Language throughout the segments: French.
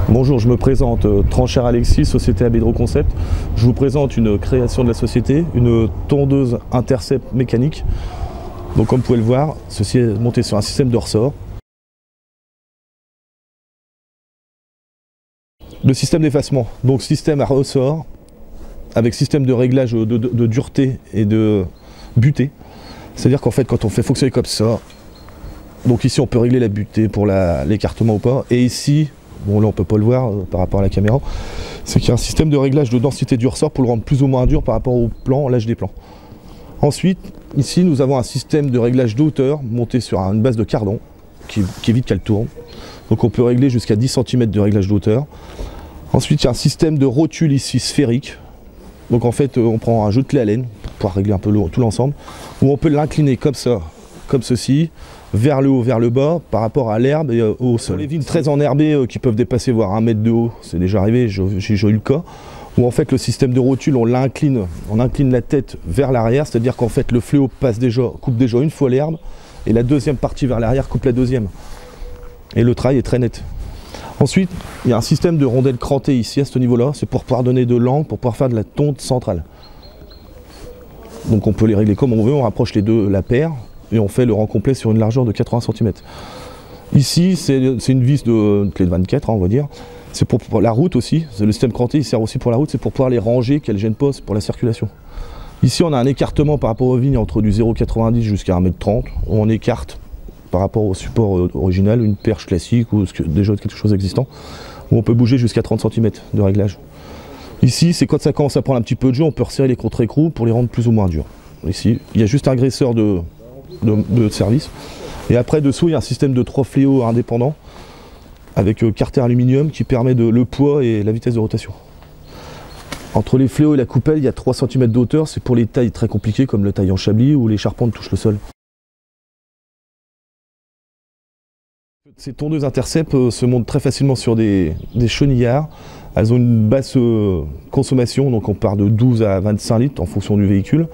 Bonjour, je me présente, Trancher Alexis, société Abedro Concept. Je vous présente une création de la société, une tondeuse intercept mécanique. Donc comme vous pouvez le voir, ceci est monté sur un système de ressort. Le système d'effacement, donc système à ressort, avec système de réglage de dureté et de butée. C'est-à-dire qu'en fait, quand on fait fonctionner comme ça, donc ici on peut régler la butée pour l'écartement ou pas, et ici, bon là on peut pas le voir par rapport à la caméra, c'est qu'il y a un système de réglage de densité du ressort pour le rendre plus ou moins dur par rapport au plan, l'âge des plans. Ensuite, ici nous avons un système de réglage de hauteur monté sur une base de cardan qui évite qu'elle tourne. Donc on peut régler jusqu'à 10 cm de réglage de hauteur. Ensuite, il y a un système de rotule ici sphérique. Donc en fait, on prend un jeu de clé à laine pour pouvoir régler un peu tout l'ensemble, où on peut l'incliner comme ça, comme ceci, vers le haut, vers le bas, par rapport à l'herbe et au sol. Les vignes très enherbées qui peuvent dépasser voire 1 mètre de haut, c'est déjà arrivé, j'ai eu le cas, où en fait le système de rotule, on incline la tête vers l'arrière, c'est-à-dire qu'en fait le fléau coupe déjà une fois l'herbe, et la deuxième partie vers l'arrière coupe la deuxième. Et le travail est très net. Ensuite, il y a un système de rondelles crantées ici, à ce niveau-là, c'est pour pouvoir donner de l'angle, pour pouvoir faire de la tonte centrale. Donc on peut les régler comme on veut, on rapproche les deux, la paire, et on fait le rang complet sur une largeur de 80 cm. Ici, c'est une vis de clé de 24, on va dire. C'est pour la route aussi, le système cranté, il sert aussi pour la route, c'est pour pouvoir les ranger, qu'elles ne gênent pas, c'est pour la circulation. Ici, on a un écartement par rapport aux vignes entre du 0,90 jusqu'à 1,30 m, où on écarte par rapport au support original, une perche classique ou déjà quelque chose d'existant, où on peut bouger jusqu'à 30 cm de réglage. Ici, c'est quand ça commence à prendre un petit peu de jeu, on peut resserrer les contre-écrous pour les rendre plus ou moins durs. Ici, il y a juste un graisseur de service. Et après, dessous, il y a un système de 3 fléaux indépendants avec carter aluminium qui permet le poids et la vitesse de rotation. Entre les fléaux et la coupelle, il y a 3 cm de hauteur, c'est pour les tailles très compliquées comme le taille en chablis où les charpentes touchent le sol. Ces tondeuses intercept se montent très facilement sur des chenillards. Elles ont une basse consommation, donc on part de 12 à 25 litres en fonction du véhicule.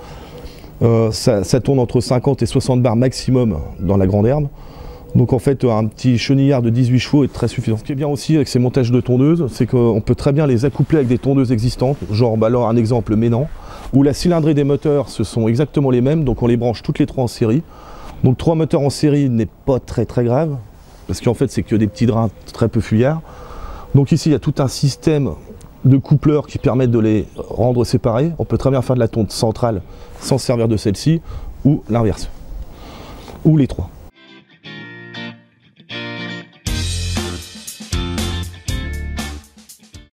Ça tourne entre 50 et 60 bars maximum dans la grande herbe. Donc en fait un petit chenillard de 18 chevaux est très suffisant. Ce qui est bien aussi avec ces montages de tondeuses, c'est qu'on peut très bien les accoupler avec des tondeuses existantes, genre alors un exemple Ménan, où la cylindrée des moteurs ce sont exactement les mêmes, donc on les branche toutes les 3 en série. Donc 3 moteurs en série n'est pas très grave, parce qu'en fait c'est que des petits drains très peu fuyards. Donc ici il y a tout un système de coupleurs qui permettent de les rendre séparés. On peut très bien faire de la tonte centrale sans se servir de celle-ci, ou l'inverse, ou les 3.